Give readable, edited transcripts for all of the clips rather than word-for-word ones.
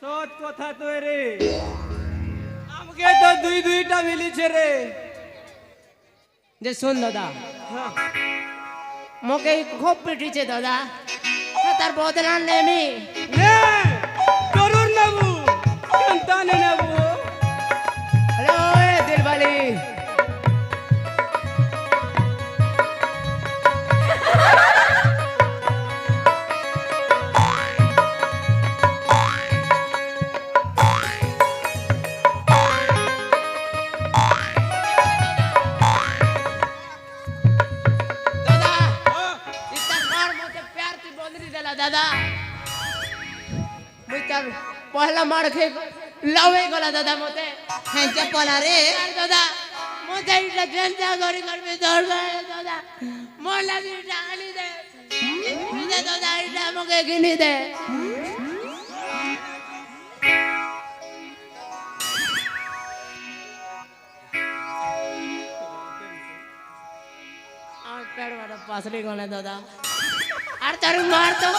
সৎ কথা তো রে আমাকে তো দুইটা মিলিছে রে যে শুন দাদা হ্যাঁ মোকে খুব পিটিছে দাদা তার বদলা নেমি নে জরুর নেবু চিন্তা নেবু হ্যালো এ দিলবালি दादा मुई तार पहला मार खे लवे गला दादा मोते हेंचा पला रे दादा मोते इटा जनता गरी करबे दौड़ गए दादा मोर लगी इटा आनी दे मुझे दादा इटा मोके गिनी दे आ पेड़ वाला पासरी गले दादा আর তার মার তো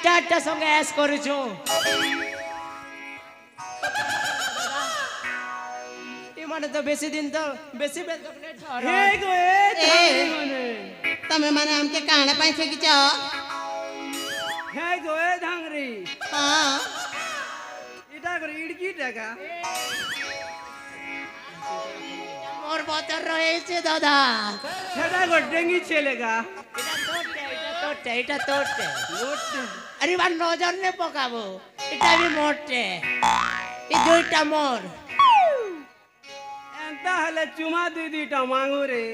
চারটা সঙ্গে অ্যাশ করেছো মানে তো বেশি দিন তো বেশি বেল কমপ্লিট হে গো এ মানে તમે મને આમ કે કાણે પાઈ ફેંકી છો হে গো এ ধাংরি હા এটা করে ইড়কি টাকা মোর বতর রয়েছে দাদা সেটা গো ডেঙ্গি ছেলেগা এটা তোরটে লোটে আরে বার নজর নে পকাবো এটা আমি মোরটে এই দুইটা মোর এন্তা হলে চুমা দুইটা মাঙ্গু রে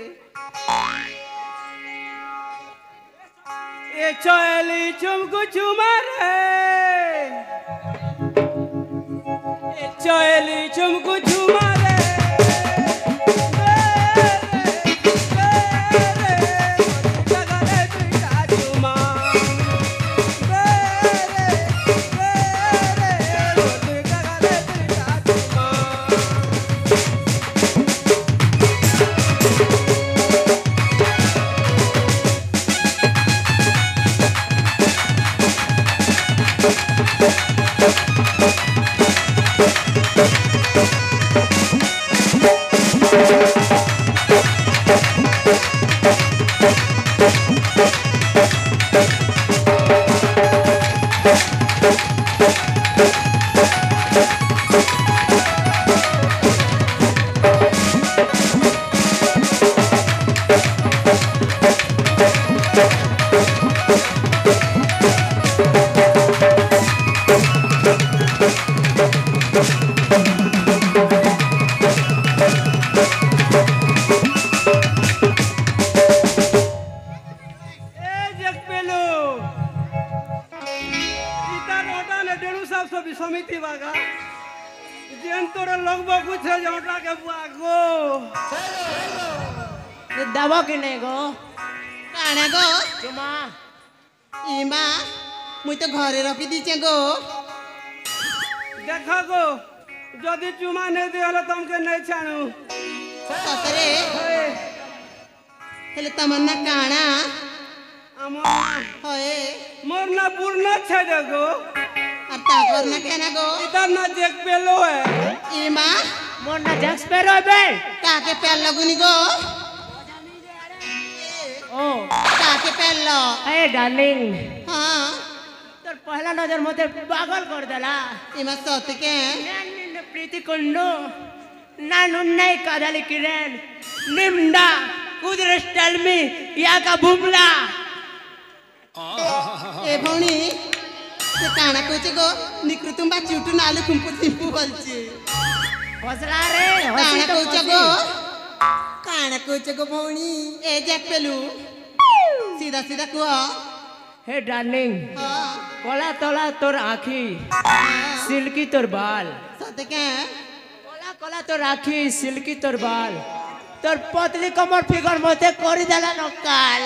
এ চলি চুমকু চুমা রে এ চলি চুমকু চুমা রে समिति बागा जेन तोरे लगबो कुछ जोटा के बुआगो दबो कि नहीं गो કાણે ગો चुमा ઈમા મુઈ તો ઘરે રખી દીચે ગો देखा गो जदि चुमा नहीं दिहले तुमके नहीं छाणू સતરે એટલે તમન્ના કાણા હોય मोर ना पूर्ण छे गो আর তা করনা কেনা ગો इधर ना देख पेलो है ઈમા मोर ना जक्स पे रो बे કાકે પેલ લગુની ગો ओ કાકે પેલ ए डार्लिंग હા तोर पहला नजर मते पागल कर देला ઈમા સત કે निन्ने प्रीति कुंडू ನಾನು ನೈ ಕದಲಿ ಕಿರಣ್ ನಿಮ್ಡಾ ಕುದುರೆ ಸ್ಟಲ್ಮಿ ಯಾಕ ಬುಬ್ಲಾ ए भौणी से काना कोचे गो निकृतुंबा चिवटू नालू कुंपू सिंपू बोलचे हसला रे काना कोचे गो भौणी ए जैक पेलू सीधा सीधा कुआ हे डार्लिंग हाँ কলা তলা তোর আঁখি সিল্কি তোর বাল सत्य क्या কলা কলা তোর আঁখি সিল্কি তোর বাল তোর পতলি কমর ফিগর মধ্যে করে দেলা নকাল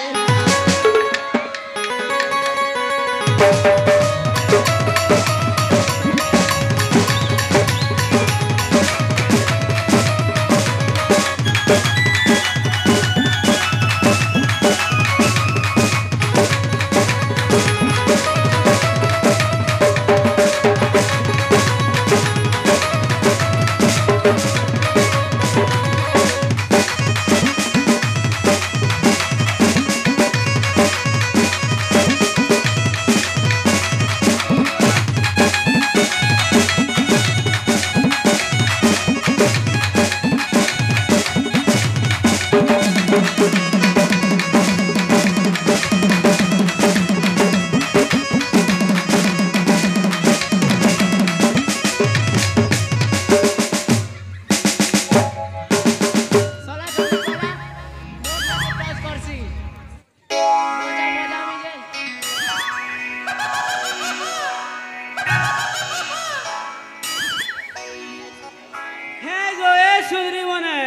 হ্যাঁ গো এ সুন্দরী মনে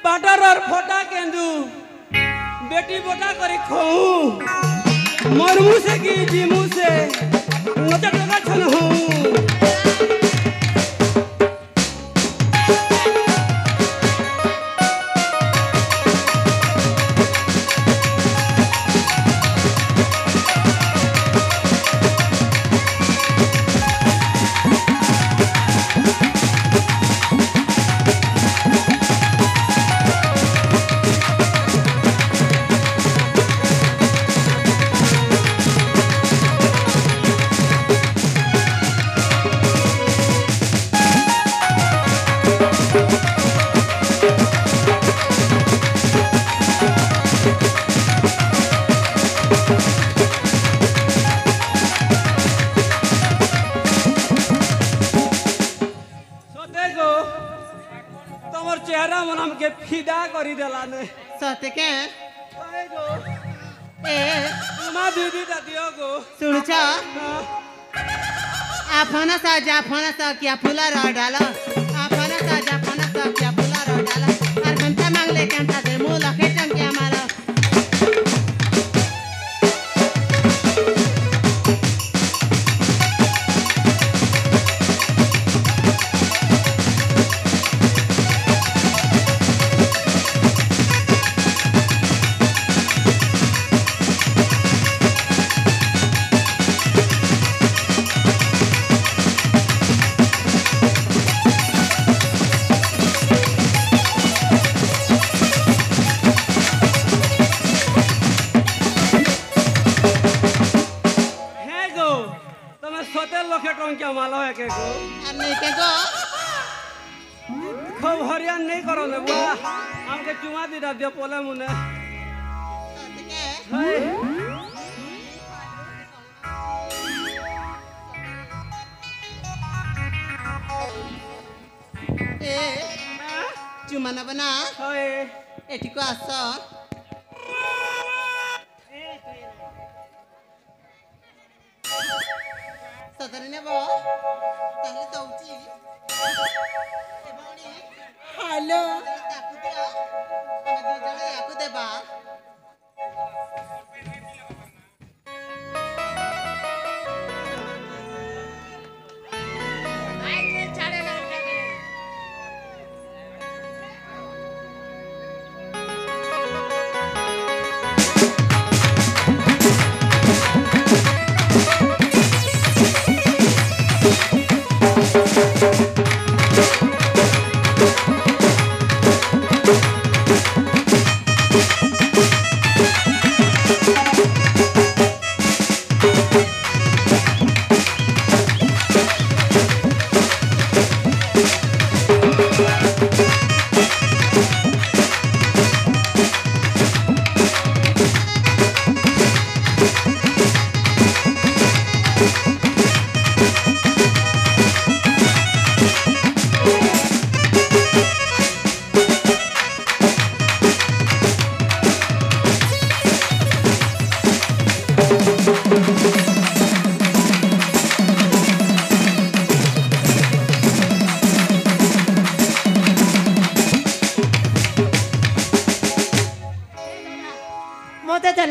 বাটারর ফটা কেন্দু বেটি বটা করে খাও মরমু সে কি জিমু সে নটা টাকা ছন হউ তোমার চেহারা মন আমাকে ফিদা করি দেলানে सत्य क्या হায় গো ए তোমা দিদিটা দিও গো सुनचा आपना सा क्या फुला रो डाला आपना सा क्या फुला रो डाला और घंटा मांगले कंटा दे मुंह लखे चमके हमारा হ্যাঁ গো তুমি 17 লক্ষ টঙ্কা মালো একে গো আর नहीं के गो খুব হরিয়ান নেই করো না বাহ আমাকে চুমা দিটা দিও পলে মনে सत्य क्या হায় ए चुमाना बना হায় एठी को आस सतरी ने बो ताहले दउची ए भौणी हेलो ताकू दिया हम दी जण याकू देबा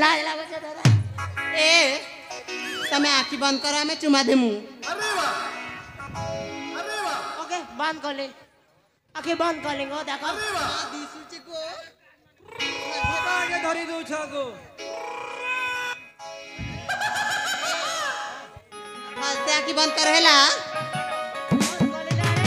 लाज लागो छे दादा ए तमे आखी बंद करो हमें चुमा देमु ओके बंद कर ले आंखें बंद कर लेंगे देखो दिसुचे को ଆଗେ ଧରି ଦଉଛ ଆଗୁ हंसते आखी बंद कर हेला बंद कर ले जाने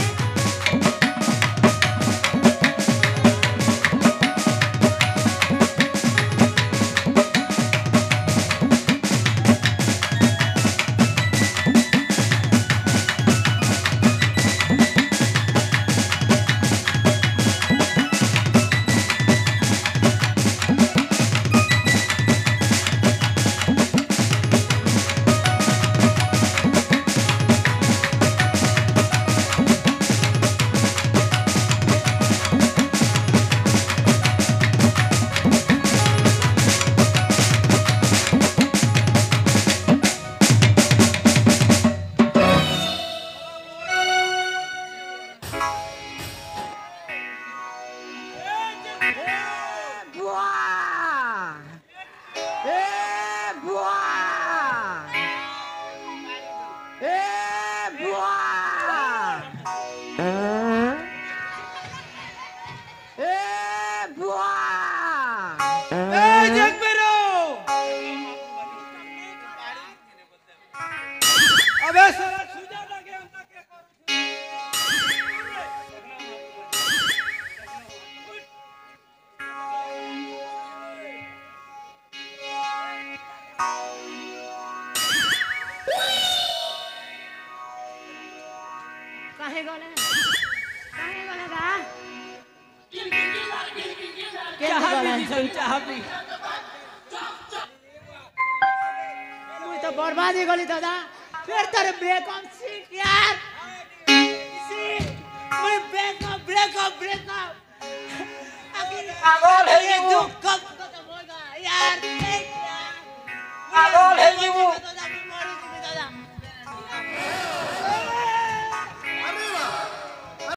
काहे गले बा चाह पी सन चाह पी मुई तो बर्बाद ही गली दादा फिर तेरे ब्रेकअप सीख यार सीख मुई ब्रेकअप आखिर पागल है ये वो। दुख कब खत्म होगा यार देख यार पागल है वो।